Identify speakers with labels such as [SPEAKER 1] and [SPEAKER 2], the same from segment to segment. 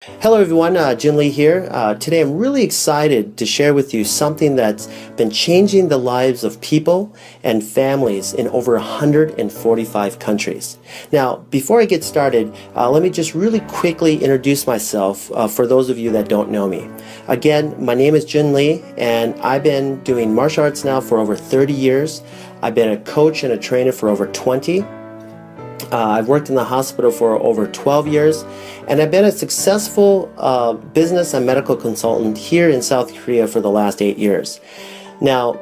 [SPEAKER 1] Hello everyone, Jin Lee here. Today I'm really excited to share with you something that's been changing the lives of people and families in over 145 countries. Now, before I get started, let me just really quickly introduce myself for those of you that don't know me. Again, my name is Jin Lee and I've been doing martial arts now for over 30 years. I've been a coach and a trainer for over 20. I've worked in the hospital for over 12 years, and I've been a successful business and medical consultant here in South Korea for the last 8 years. Now,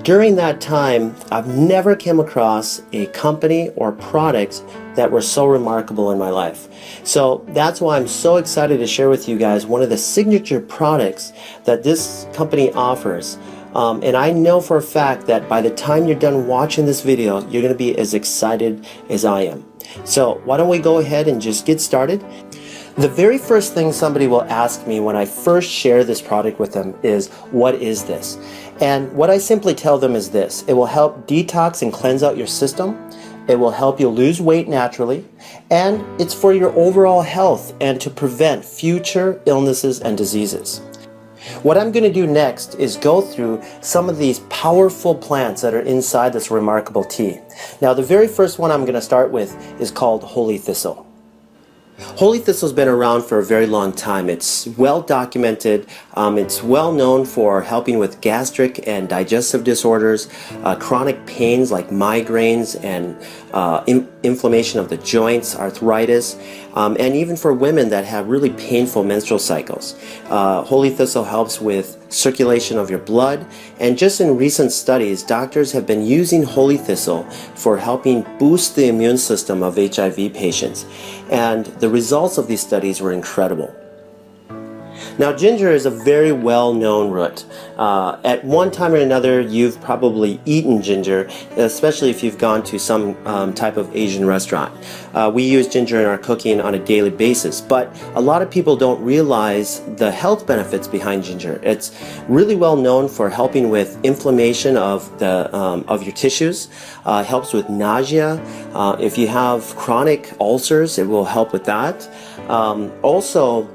[SPEAKER 1] during that time, I've never come across a company or product that were so remarkable in my life. So that's why I'm so excited to share with you guys one of the signature products that this company offers. And I know for a fact that by the time you're done watching this video, you're going to be as excited as I am. So why don't we go ahead and just get started? The very first thing somebody will ask me when I first share this product with them is, what is this? And what I simply tell them is this: it will help detox and cleanse out your system. It will help you lose weight naturally, and it's for your overall health and to prevent future illnesses and diseases. What I'm going to do next is go through some of these powerful plants that are inside this remarkable tea. Now, the very first one I'm going to start with is called Holy Thistle. Holy Thistle has been around for a very long time. It's well documented. It's well known for helping with gastric and digestive disorders, chronic pains like migraines and inflammation of the joints, arthritis, and even for women that have really painful menstrual cycles. Holy Thistle helps with circulation of your blood, and just in recent studies, doctors have been using Holy Thistle for helping boost the immune system of HIV patients, and the results of these studies were incredible. Now, ginger is a very well-known root. At one time or another, you've probably eaten ginger, especially if you've gone to some type of Asian restaurant. We use ginger in our cooking on a daily basis, but a lot of people don't realize the health benefits behind ginger. It's really well known for helping with inflammation of your tissues, helps with nausea. If you have chronic ulcers, it will help with that. Also,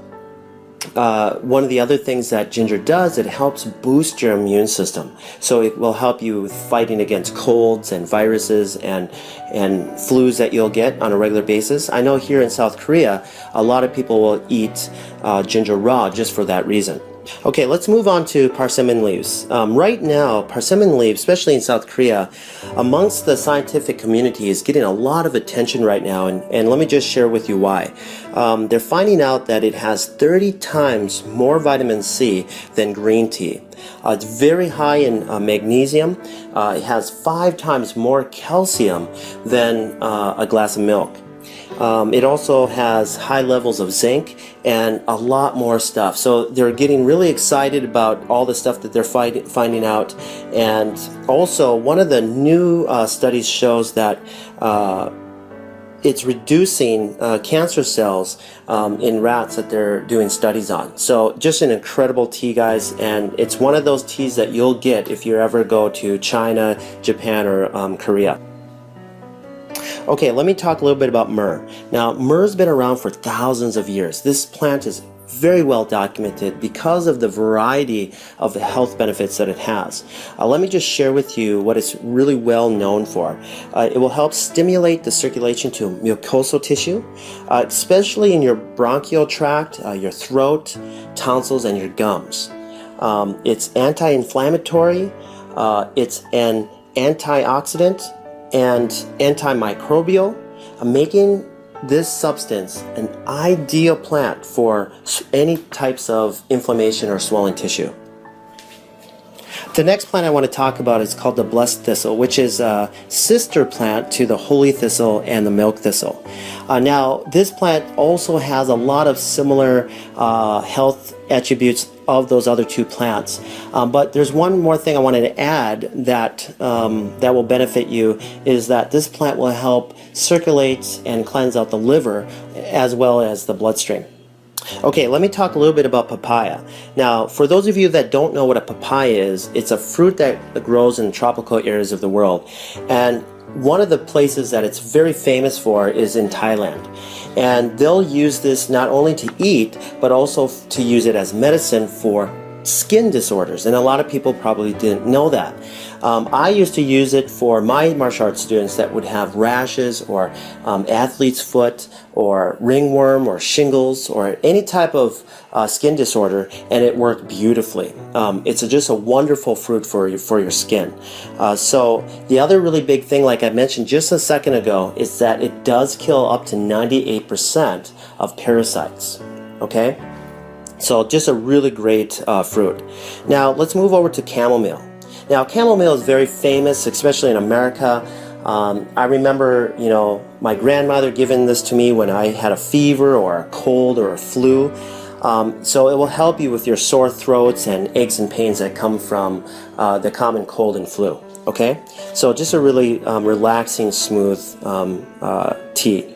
[SPEAKER 1] one of the other things that ginger does, it helps boost your immune system. So it will help you with fighting against colds and viruses and flus that you'll get on a regular basis. I know here in South Korea, a lot of people will eat ginger raw just for that reason. Okay, let's move on to persimmon leaves. Right now, persimmon leaves, especially in South Korea, amongst the scientific community is getting a lot of attention right now, and let me just share with you why. They're finding out that it has 30 times more vitamin C than green tea. It's very high in magnesium. It has 5 times more calcium than a glass of milk. It also has high levels of zinc and a lot more stuff. So they're getting really excited about all the stuff that they're finding out. And also, one of the new studies shows that it's reducing cancer cells in rats that they're doing studies on. So just an incredible tea, guys, and it's one of those teas that you'll get if you ever go to China, Japan, or Korea. Okay, let me talk a little bit about myrrh. Now, myrrh's been around for thousands of years. This plant is very well documented because of the variety of the health benefits that it has. Let me just share with you what it's really well known for. It will help stimulate the circulation to mucosal tissue, especially in your bronchial tract, your throat, tonsils, and your gums. It's anti-inflammatory, it's an antioxidant, and antimicrobial, making this substance an ideal plant for any types of inflammation or swollen tissue. The next plant I want to talk about is called the blessed thistle, which is a sister plant to the holy thistle and the milk thistle. Now, this plant also has a lot of similar health attributes of those other two plants. But there's one more thing I wanted to add that that will benefit you, is that this plant will help circulate and cleanse out the liver as well as the bloodstream. Okay, let me talk a little bit about papaya. Now, for those of you that don't know what a papaya is, it's a fruit that grows in tropical areas of the world. And one of the places that it's very famous for is in Thailand. And they'll use this not only to eat, but also to use it as medicine for skin disorders. And a lot of people probably didn't know that. I used to use it for my martial arts students that would have rashes or athlete's foot or ringworm or shingles or any type of skin disorder, and it worked beautifully. It's just a wonderful fruit for your skin. So the other really big thing, like I mentioned just a second ago, is that it does kill up to 98% of parasites. Okay? So just a really great fruit. Now let's move over to chamomile. Now chamomile is very famous, especially in America. I remember, my grandmother giving this to me when I had a fever or a cold or a flu. So it will help you with your sore throats and aches and pains that come from the common cold and flu. Okay? So just a really relaxing, smooth tea.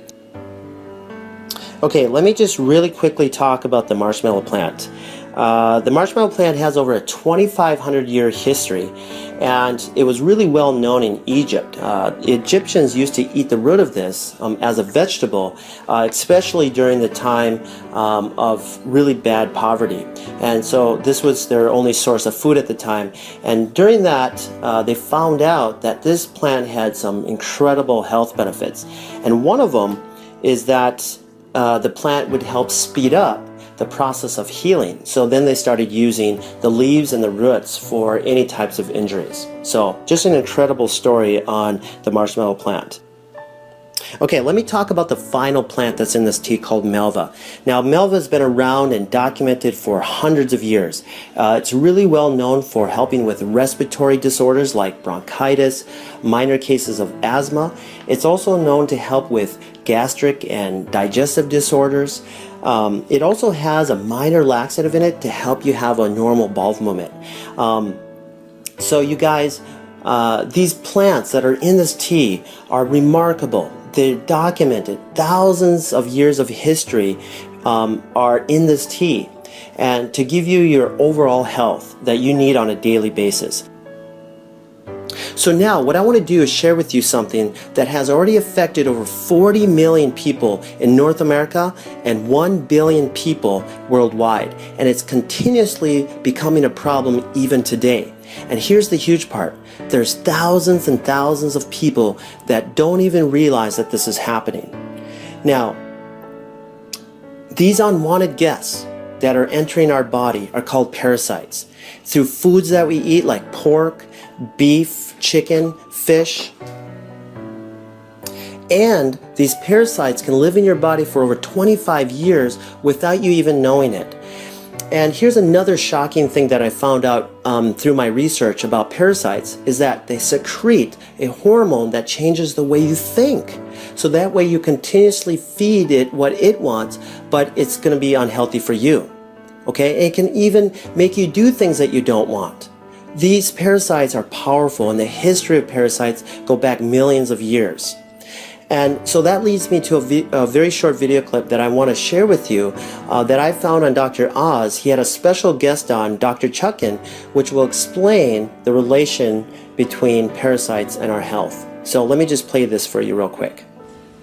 [SPEAKER 1] Okay, let me just really quickly talk about the marshmallow plant. The marshmallow plant has over a 2,500 year history, and it was really well known in Egypt. Egyptians used to eat the root of this as a vegetable, especially during the time of really bad poverty. And so this was their only source of food at the time. And during that, they found out that this plant had some incredible health benefits. And one of them is that the plant would help speed up the process of healing. So then they started using the leaves and the roots for any types of injuries. So just an incredible story on the marshmallow plant. Okay, let me talk about the final plant that's in this tea called Malva. Now, Malva has been around and documented for hundreds of years. It's really well known for helping with respiratory disorders like bronchitis, minor cases of asthma. It's also known to help with gastric and digestive disorders. It also has a minor laxative in it to help you have a normal bowel movement. So you guys, these plants that are in this tea are remarkable. They're documented. Thousands of years of history are in this tea, and to give you your overall health that you need on a daily basis. So now what I want to do is share with you something that has already affected over 40 million people in North America and 1 billion people worldwide, and it's continuously becoming a problem even today. And here's the huge part. There's thousands and thousands of people that don't even realize that this is happening. Now, these unwanted guests that are entering our body are called parasites. Through foods that we eat like pork, beef, chicken, fish. And these parasites can live in your body for over 25 years without you even knowing it. And here's another shocking thing that I found out through my research about parasites is that they secrete a hormone that changes the way you think. So that way you continuously feed it what it wants, but it's going to be unhealthy for you. Okay? It can even make you do things that you don't want. These parasites are powerful, and the history of parasites go back millions of years. And so that leads me to a very short video clip that I want to share with you that I found on Dr. Oz. He had a special guest on, Dr. Chuckin, which will explain the relation between parasites and our health. So let me just play this for you real quick.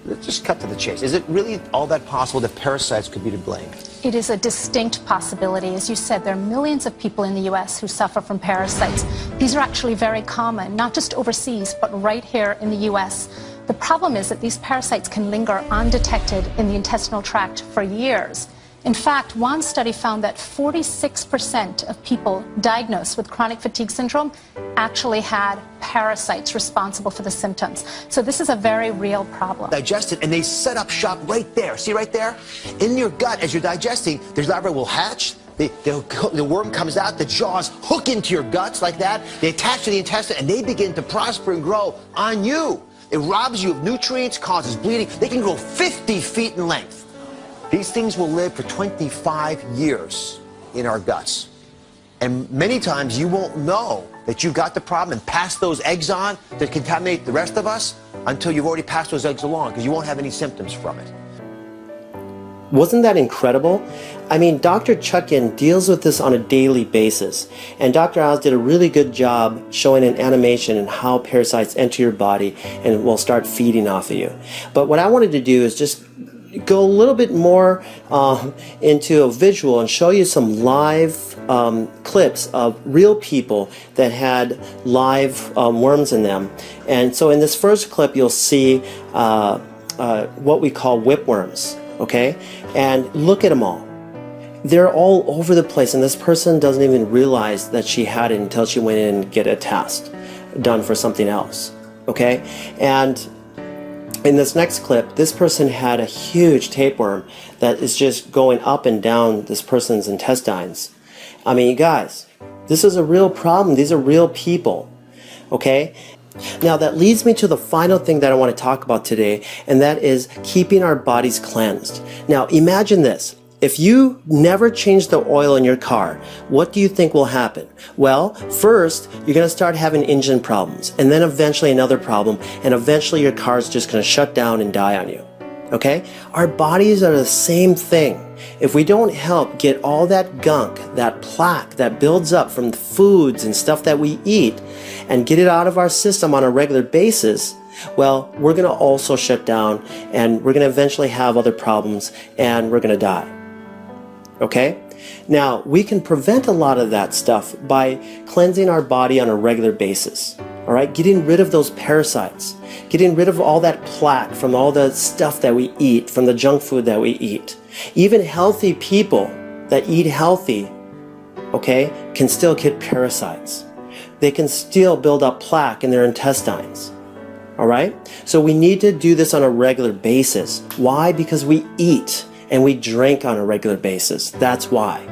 [SPEAKER 2] Let's just cut to the chase. Is it really all that possible that parasites could be to blame?
[SPEAKER 3] It is a distinct possibility. As you said, there are millions of people in the U.S. who suffer from parasites. These are actually very common, not just overseas, but right here in the U.S. The problem is that these parasites can linger undetected in the intestinal tract for years. In fact, one study found that 46% of people diagnosed with chronic fatigue syndrome actually had parasites responsible for the symptoms. So this is a very real problem.
[SPEAKER 2] Digest it, and they set up shop right there. See right there? In your gut, as you're digesting, their larvae will hatch. The worm comes out, the jaws hook into your guts like that. They attach to the intestine, and they begin to prosper and grow on you. It robs you of nutrients, causes bleeding. They can grow 50 feet in length. These things will live for 25 years in our guts. And many times you won't know that you got the problem and pass those eggs on to contaminate the rest of us until you've already passed those eggs along, because you won't have any symptoms from it.
[SPEAKER 1] Wasn't that incredible? I mean, Dr. Chutkin deals with this on a daily basis, and Dr. Oz did a really good job showing an animation and how parasites enter your body and will start feeding off of you. But what I wanted to do is just go a little bit more into a visual and show you some live clips of real people that had live worms in them. And so in this first clip, you'll see what we call whipworms. Okay, and look at them all. They're all over the place, and this person doesn't even realize that she had it until she went in and get a test done for something else. Okay, and in this next clip, this person had a huge tapeworm that is just going up and down this person's intestines. I mean, you guys, this is a real problem. These are real people. Okay. Now that leads me to the final thing that I want to talk about today, and that is keeping our bodies cleansed. Now imagine this. If you never change the oil in your car, what do you think will happen? Well, first, you're going to start having engine problems, and then eventually another problem, and eventually your car's just going to shut down and die on you. Okay? Our bodies are the same thing. If we don't help get all that gunk, that plaque that builds up from the foods and stuff that we eat and get it out of our system on a regular basis, well, we're going to also shut down and we're going to eventually have other problems and we're going to die. Okay? Now, we can prevent a lot of that stuff by cleansing our body on a regular basis. All right? Getting rid of those parasites. Getting rid of all that plaque from all the stuff that we eat, from the junk food that we eat. Even healthy people that eat healthy, okay, can still get parasites. They can still build up plaque in their intestines. All right? So we need to do this on a regular basis. Why? Because we eat and we drink on a regular basis. That's why.